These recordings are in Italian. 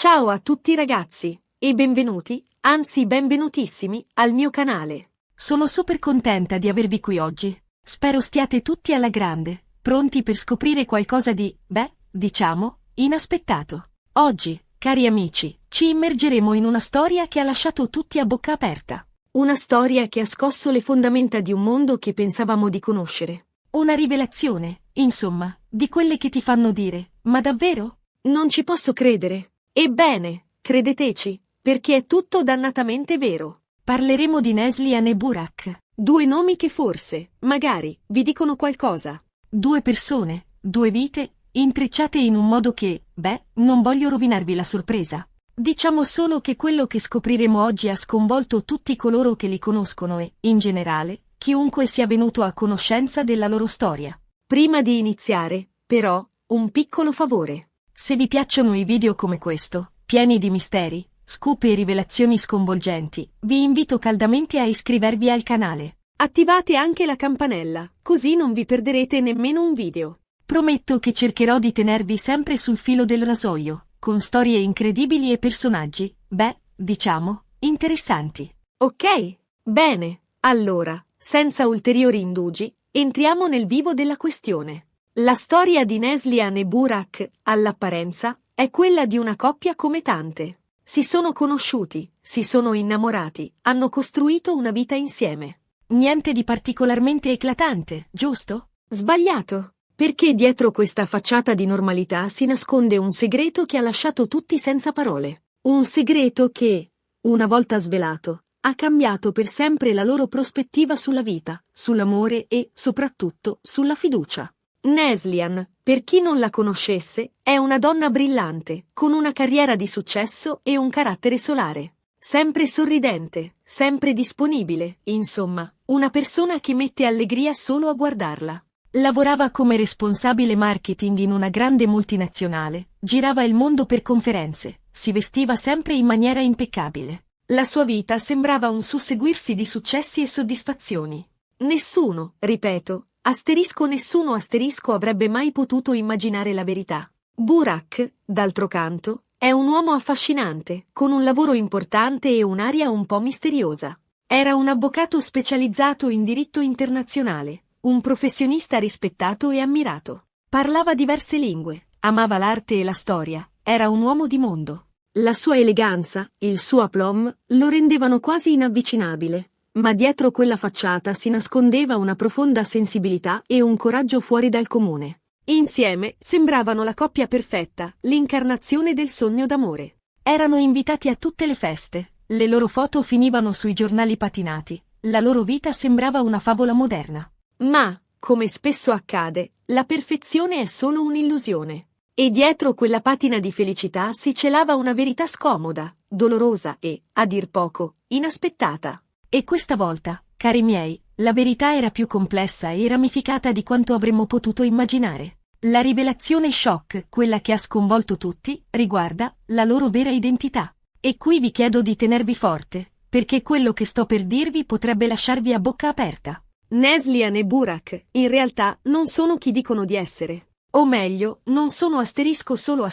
Ciao a tutti ragazzi, e benvenuti, anzi benvenutissimi, al mio canale. Sono super contenta di avervi qui oggi. Spero stiate tutti alla grande, pronti per scoprire qualcosa di, diciamo, inaspettato. Oggi, cari amici, ci immergeremo in una storia che ha lasciato tutti a bocca aperta. Una storia che ha scosso le fondamenta di un mondo che pensavamo di conoscere. Una rivelazione, insomma, di quelle che ti fanno dire, ma davvero? Non ci posso credere. Ebbene, credeteci, perché è tutto dannatamente vero. Parleremo di Neslihan e Burak. Due nomi che forse, magari, vi dicono qualcosa. Due persone, due vite, intrecciate in un modo che, non voglio rovinarvi la sorpresa. Diciamo solo che quello che scopriremo oggi ha sconvolto tutti coloro che li conoscono e, in generale, chiunque sia venuto a conoscenza della loro storia. Prima di iniziare, però, un piccolo favore. Se vi piacciono i video come questo, pieni di misteri, scoop e rivelazioni sconvolgenti, vi invito caldamente a iscrivervi al canale. Attivate anche la campanella, così non vi perderete nemmeno un video. Prometto che cercherò di tenervi sempre sul filo del rasoio, con storie incredibili e personaggi, diciamo, interessanti. Ok, bene, allora, senza ulteriori indugi, entriamo nel vivo della questione. La storia di Neslihan e Burak, all'apparenza, è quella di una coppia come tante. Si sono conosciuti, si sono innamorati, hanno costruito una vita insieme. Niente di particolarmente eclatante, giusto? Sbagliato, perché dietro questa facciata di normalità si nasconde un segreto che ha lasciato tutti senza parole. Un segreto che, una volta svelato, ha cambiato per sempre la loro prospettiva sulla vita, sull'amore e, soprattutto, sulla fiducia. Neslihan, per chi non la conoscesse, è una donna brillante, con una carriera di successo e un carattere solare. Sempre sorridente, sempre disponibile, insomma, una persona che mette allegria solo a guardarla. Lavorava come responsabile marketing in una grande multinazionale, girava il mondo per conferenze, si vestiva sempre in maniera impeccabile. La sua vita sembrava un susseguirsi di successi e soddisfazioni. Nessuno, ripeto, nessuno avrebbe mai potuto immaginare la verità. Burak, d'altro canto, è un uomo affascinante, con un lavoro importante e un'aria un po' misteriosa. Era un avvocato specializzato in diritto internazionale, un professionista rispettato e ammirato. Parlava diverse lingue, amava l'arte e la storia, era un uomo di mondo. La sua eleganza, il suo aplomb, lo rendevano quasi inavvicinabile. Ma dietro quella facciata si nascondeva una profonda sensibilità e un coraggio fuori dal comune. Insieme sembravano la coppia perfetta, l'incarnazione del sogno d'amore. Erano invitati a tutte le feste, le loro foto finivano sui giornali patinati, la loro vita sembrava una favola moderna. Ma, come spesso accade, la perfezione è solo un'illusione. E dietro quella patina di felicità si celava una verità scomoda, dolorosa e, a dir poco, inaspettata. E questa volta, cari miei, la verità era più complessa e ramificata di quanto avremmo potuto immaginare. La rivelazione shock, quella che ha sconvolto tutti, riguarda la loro vera identità. E qui vi chiedo di tenervi forte, perché quello che sto per dirvi potrebbe lasciarvi a bocca aperta. Neslihan e Burak, in realtà, non sono chi dicono di essere. O meglio, non sono solo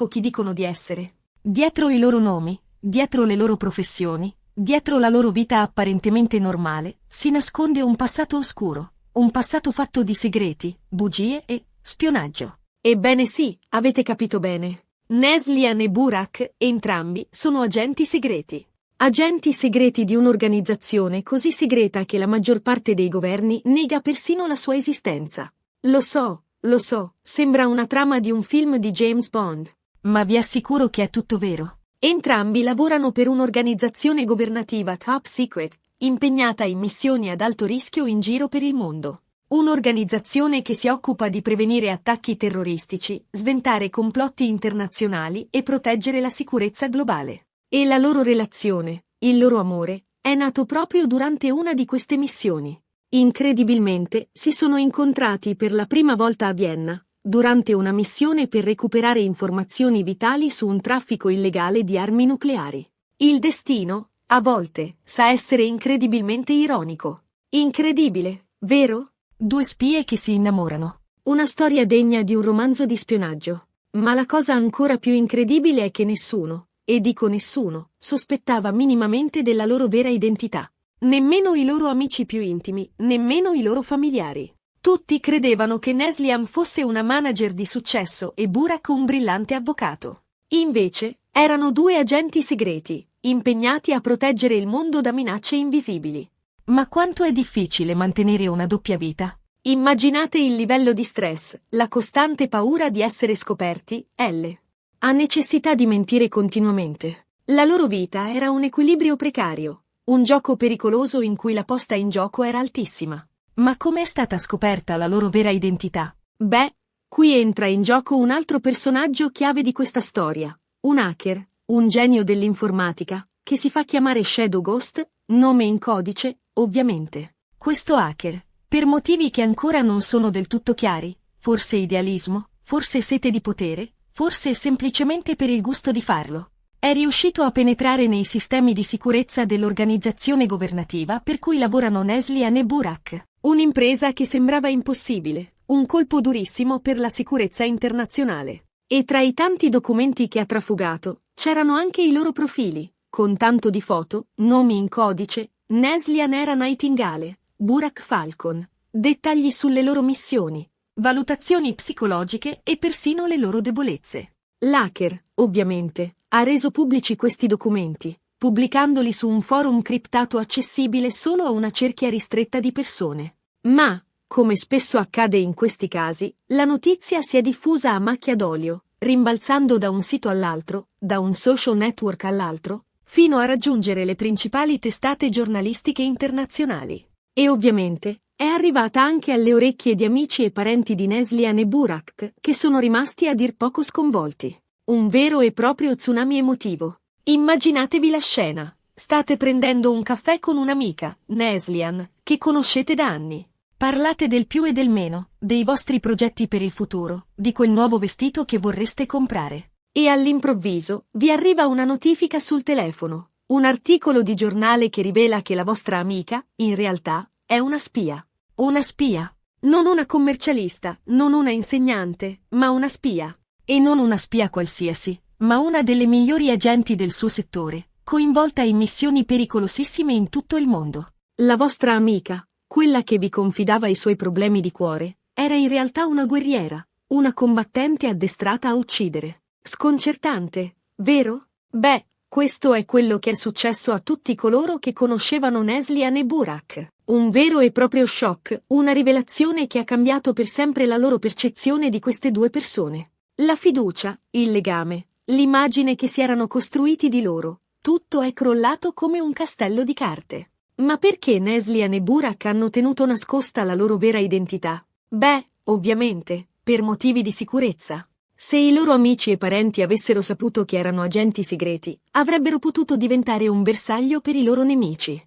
chi dicono di essere. Dietro i loro nomi, dietro le loro professioni, dietro la loro vita apparentemente normale, si nasconde un passato oscuro, un passato fatto di segreti, bugie e spionaggio. Ebbene sì, avete capito bene. Neslihan e Burak, entrambi, sono agenti segreti. Agenti segreti di un'organizzazione così segreta che la maggior parte dei governi nega persino la sua esistenza. Lo so, sembra una trama di un film di James Bond. Ma vi assicuro che è tutto vero. Entrambi lavorano per un'organizzazione governativa top secret, impegnata in missioni ad alto rischio in giro per il mondo. Un'organizzazione che si occupa di prevenire attacchi terroristici, sventare complotti internazionali e proteggere la sicurezza globale. E la loro relazione, il loro amore, è nato proprio durante una di queste missioni. Incredibilmente, si sono incontrati per la prima volta a Vienna, durante una missione per recuperare informazioni vitali su un traffico illegale di armi nucleari. Il destino, a volte, sa essere incredibilmente ironico. Incredibile, vero? Due spie che si innamorano. Una storia degna di un romanzo di spionaggio. Ma la cosa ancora più incredibile è che nessuno, e dico nessuno, sospettava minimamente della loro vera identità. Nemmeno i loro amici più intimi, nemmeno i loro familiari. Tutti credevano che Neslihan fosse una manager di successo e Burak un brillante avvocato. Invece, erano due agenti segreti, impegnati a proteggere il mondo da minacce invisibili. Ma quanto è difficile mantenere una doppia vita? Immaginate il livello di stress, la costante paura di essere scoperti, ha necessità di mentire continuamente. La loro vita era un equilibrio precario, un gioco pericoloso in cui la posta in gioco era altissima. Ma come è stata scoperta la loro vera identità? Beh, qui entra in gioco un altro personaggio chiave di questa storia, un hacker, un genio dell'informatica, che si fa chiamare Shadow Ghost, nome in codice, ovviamente. Questo hacker, per motivi che ancora non sono del tutto chiari, forse idealismo, forse sete di potere, forse semplicemente per il gusto di farlo, è riuscito a penetrare nei sistemi di sicurezza dell'organizzazione governativa per cui lavorano Neslihan e Burak. Un'impresa che sembrava impossibile, un colpo durissimo per la sicurezza internazionale. E tra i tanti documenti che ha trafugato, c'erano anche i loro profili, con tanto di foto, nomi in codice, Neslihan era Nightingale, Burak Falcon, dettagli sulle loro missioni, valutazioni psicologiche e persino le loro debolezze. L'hacker, ovviamente, ha reso pubblici questi documenti, pubblicandoli su un forum criptato accessibile solo a una cerchia ristretta di persone. Ma, come spesso accade in questi casi, la notizia si è diffusa a macchia d'olio, rimbalzando da un sito all'altro, da un social network all'altro, fino a raggiungere le principali testate giornalistiche internazionali. E ovviamente, è arrivata anche alle orecchie di amici e parenti di Neslihan e Burak, che sono rimasti a dir poco sconvolti. Un vero e proprio tsunami emotivo. Immaginatevi la scena. State prendendo un caffè con un'amica, Neslihan, che conoscete da anni. Parlate del più e del meno, dei vostri progetti per il futuro, di quel nuovo vestito che vorreste comprare. E all'improvviso, vi arriva una notifica sul telefono. Un articolo di giornale che rivela che la vostra amica, in realtà, è una spia. Una spia. Non una commercialista, non una insegnante, ma una spia. E non una spia qualsiasi, ma una delle migliori agenti del suo settore, coinvolta in missioni pericolosissime in tutto il mondo. La vostra amica, quella che vi confidava i suoi problemi di cuore, era in realtà una guerriera, una combattente addestrata a uccidere. Sconcertante, vero? Beh, questo è quello che è successo a tutti coloro che conoscevano Neslihan e Burak. Un vero e proprio shock, una rivelazione che ha cambiato per sempre la loro percezione di queste due persone. La fiducia, il legame, l'immagine che si erano costruiti di loro, tutto è crollato come un castello di carte. Ma perché Neslihan e Burak hanno tenuto nascosta la loro vera identità? Beh, ovviamente, per motivi di sicurezza. Se i loro amici e parenti avessero saputo che erano agenti segreti, avrebbero potuto diventare un bersaglio per i loro nemici.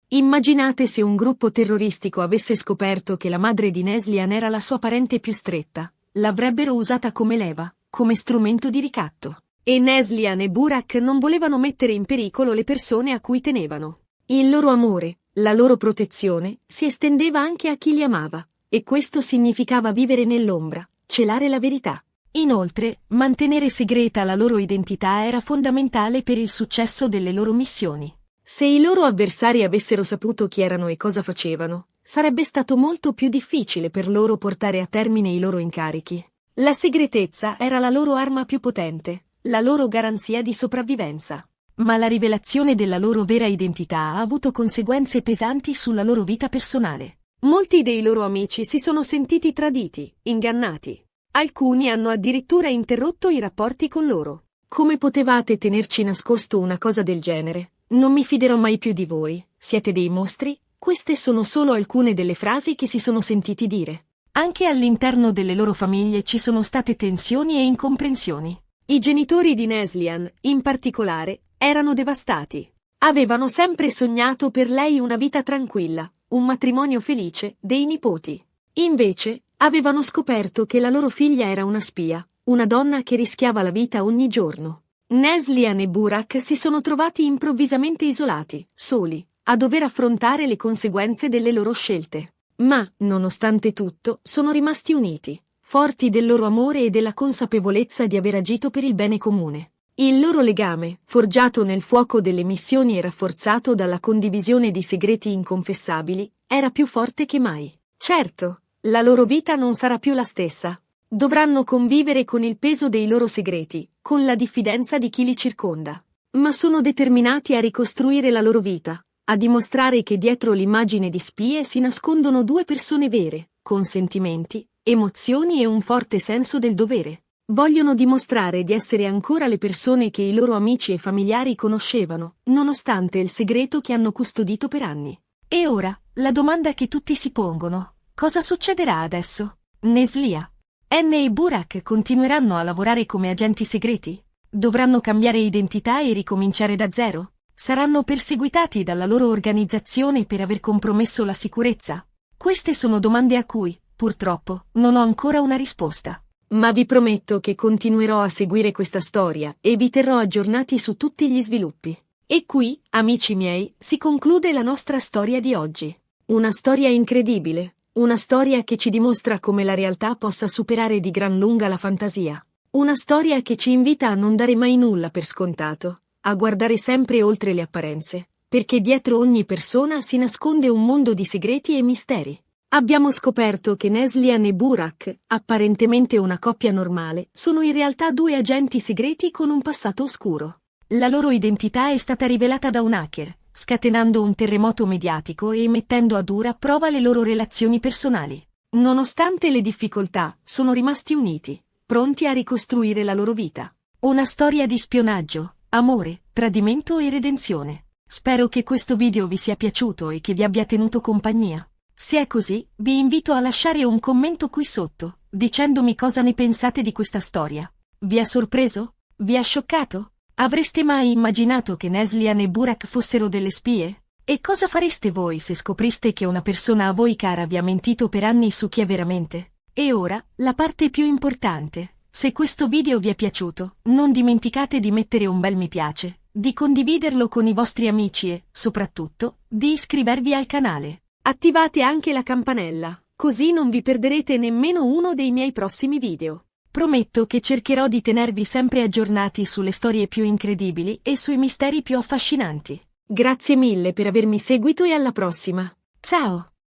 Immaginate se un gruppo terroristico avesse scoperto che la madre di Neslihan era la sua parente più stretta. L'avrebbero usata come leva, come strumento di ricatto. E Neslihan e Burak non volevano mettere in pericolo le persone a cui tenevano. Il loro amore, la loro protezione, si estendeva anche a chi li amava, e questo significava vivere nell'ombra, celare la verità. Inoltre, mantenere segreta la loro identità era fondamentale per il successo delle loro missioni. Se i loro avversari avessero saputo chi erano e cosa facevano, sarebbe stato molto più difficile per loro portare a termine i loro incarichi. La segretezza era la loro arma più potente, la loro garanzia di sopravvivenza. Ma la rivelazione della loro vera identità ha avuto conseguenze pesanti sulla loro vita personale. Molti dei loro amici si sono sentiti traditi, ingannati. Alcuni hanno addirittura interrotto i rapporti con loro. Come potevate tenerci nascosto una cosa del genere? Non mi fiderò mai più di voi, siete dei mostri? Queste sono solo alcune delle frasi che si sono sentiti dire. Anche all'interno delle loro famiglie ci sono state tensioni e incomprensioni. I genitori di Neslihan, in particolare, erano devastati. Avevano sempre sognato per lei una vita tranquilla, un matrimonio felice, dei nipoti. Invece, avevano scoperto che la loro figlia era una spia, una donna che rischiava la vita ogni giorno. Neslihan e Burak si sono trovati improvvisamente isolati, soli, a dover affrontare le conseguenze delle loro scelte. Ma, nonostante tutto, sono rimasti uniti, forti del loro amore e della consapevolezza di aver agito per il bene comune. Il loro legame, forgiato nel fuoco delle missioni e rafforzato dalla condivisione di segreti inconfessabili, era più forte che mai. Certo, la loro vita non sarà più la stessa. Dovranno convivere con il peso dei loro segreti, con la diffidenza di chi li circonda. Ma sono determinati a ricostruire la loro vita, a dimostrare che dietro l'immagine di spie si nascondono due persone vere, con sentimenti, emozioni e un forte senso del dovere. Vogliono dimostrare di essere ancora le persone che i loro amici e familiari conoscevano, nonostante il segreto che hanno custodito per anni. E ora, la domanda che tutti si pongono: cosa succederà adesso? Neslia, N e Burak continueranno a lavorare come agenti segreti? Dovranno cambiare identità e ricominciare da zero? Saranno perseguitati dalla loro organizzazione per aver compromesso la sicurezza? Queste sono domande a cui, purtroppo, non ho ancora una risposta. Ma vi prometto che continuerò a seguire questa storia e vi terrò aggiornati su tutti gli sviluppi. E qui, amici miei, si conclude la nostra storia di oggi. Una storia incredibile, una storia che ci dimostra come la realtà possa superare di gran lunga la fantasia. Una storia che ci invita a non dare mai nulla per scontato, a guardare sempre oltre le apparenze, perché dietro ogni persona si nasconde un mondo di segreti e misteri. Abbiamo scoperto che Neslihan e Burak, apparentemente una coppia normale, sono in realtà due agenti segreti con un passato oscuro. La loro identità è stata rivelata da un hacker, scatenando un terremoto mediatico e mettendo a dura prova le loro relazioni personali. Nonostante le difficoltà, sono rimasti uniti, pronti a ricostruire la loro vita. Una storia di spionaggio, amore, tradimento e redenzione. Spero che questo video vi sia piaciuto e che vi abbia tenuto compagnia. Se è così, vi invito a lasciare un commento qui sotto, dicendomi cosa ne pensate di questa storia. Vi ha sorpreso? Vi ha scioccato? Avreste mai immaginato che Neslihan e Burak fossero delle spie? E cosa fareste voi se scopriste che una persona a voi cara vi ha mentito per anni su chi è veramente? E ora, la parte più importante. Se questo video vi è piaciuto, non dimenticate di mettere un bel mi piace, di condividerlo con i vostri amici e, soprattutto, di iscrivervi al canale. Attivate anche la campanella, così non vi perderete nemmeno uno dei miei prossimi video. Prometto che cercherò di tenervi sempre aggiornati sulle storie più incredibili e sui misteri più affascinanti. Grazie mille per avermi seguito e alla prossima. Ciao!